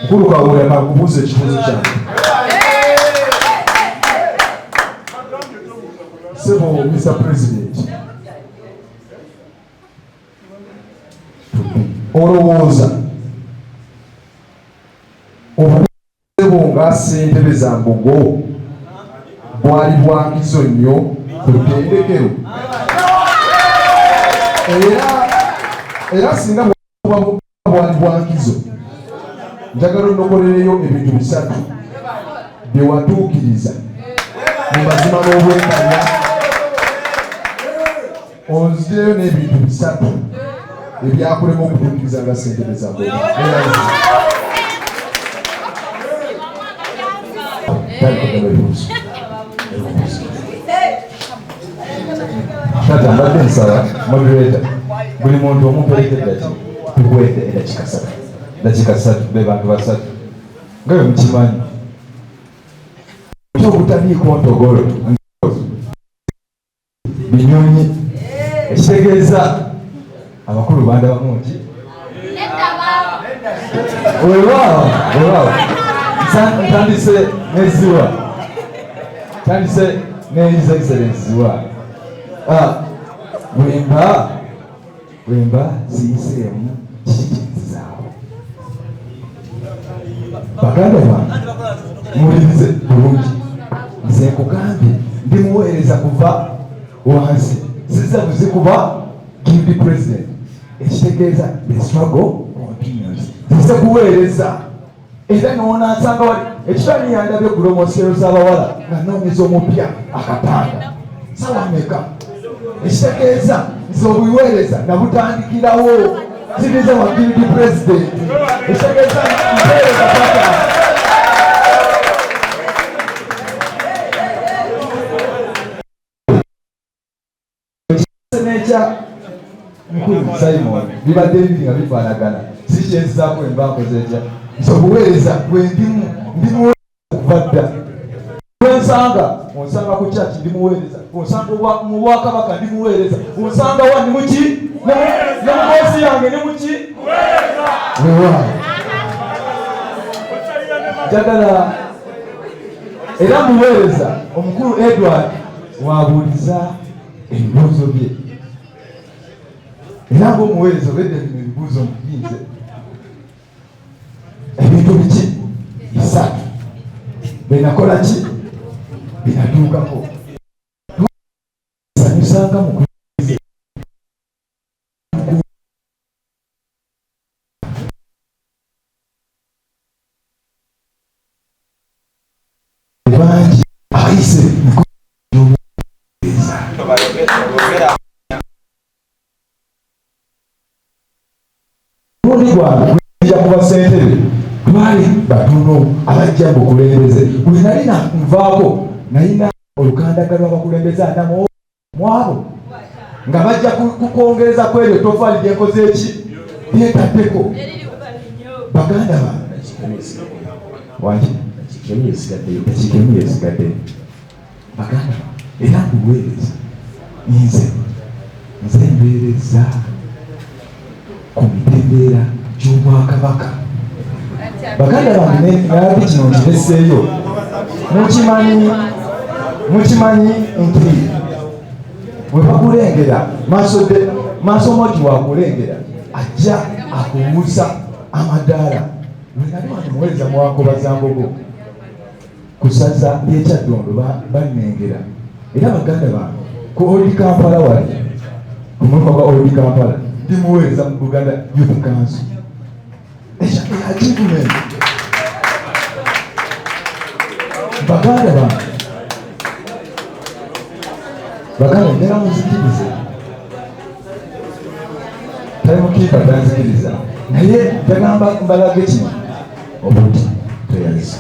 mukulu Kawuya akubuuza ekibuuzo kyange. Sebo Mr. President, olowooza obusebo nga ssentebe za Mbogo bwali bwangizo nnyo ku ttendekero, era singa bwali bwangizo, njagala onnokolereyo ebintu bisatu bye watuukiriza mu mazima n'obwenkanya. Onzireyo n'ebintu bisatu ebyakulema okutuukiriza nga ssentebe za Mbogo. Tata mbadde nsaba moderator buli muntu omuperekedde ati tukwete dakika ssatu be bantu basatu nga bwe mukimanyi kyobutaliiko ntogolo binyonyi ekitegeeza abakulu bandabamu nti weewaawo ntandise n'eziwa, ntandise ne His Excellency Ziwa. Bwemba ziyiseemu kikikizaawo. Baganda bange muwulirize bulungi, nze nkugambye ndi muweereza kuva wansi, sizza buzikuba guilty president, ekitegeeza the struggle continues. Nze kuweereza era n'onaasanga wali ekifaananyi yandabye promosiyo z'abawala nga noonyeza omupya akapanda sawa meka, ekitegeeza nze obuweereza nabutandikirawo ziriza wa guilty president, ekitegeeza mpeereza paka nekya mukulu Simon bibadde bibiri nga bifaanagana, si kyenzizaako embankoze etya nze obuweereza bwe ndimuweereza okuva dda. Onsanga ku kyaki ndimuweereza, onsanga mu Bwakabaka ndimuweereza, onsanga wa ndi muki ne muboosi yange ne muki njagala era muweereza omukulu Edward wabuuliza ebibuuzo bye, era ng'omuweereza obedde bino ebibuuzo mubinze ebintu biki bisatu benakola ki binatuukako sanyusanga mu bangi ayise ja kuba ssentebe twali batono abajja mukulembeze. Bwe nali nvaako nalina olukandagalo lw'abakulembeze anamu mwabo nga bajja kukwongereza ku eryo tofaali gyenkoze eki byetaddeko. Baganda bange ekikemu yesigadde baganda era nkuweereza nze mbeereza ku mitembeera gy'Obwakabaka. Baganda bange nalabye kino nkireseeyo, mukimanyi nti bwe bakulengera maaso moti wakulengera ajja akuwusa amadaala. Lwe nali wano muweereza muwankobaza Mbogo ku ssaza ly'Ekyaddondo bannengera, era baganda bange ku Old Kampala wali ku muluka gwa Old Kampala ndimuweereza mu Buganda Youth Council achievement. Baganda njagala muzikirize, tali mukiipa tanzikiriza naye njagamba mbalage kino obuti teyaliza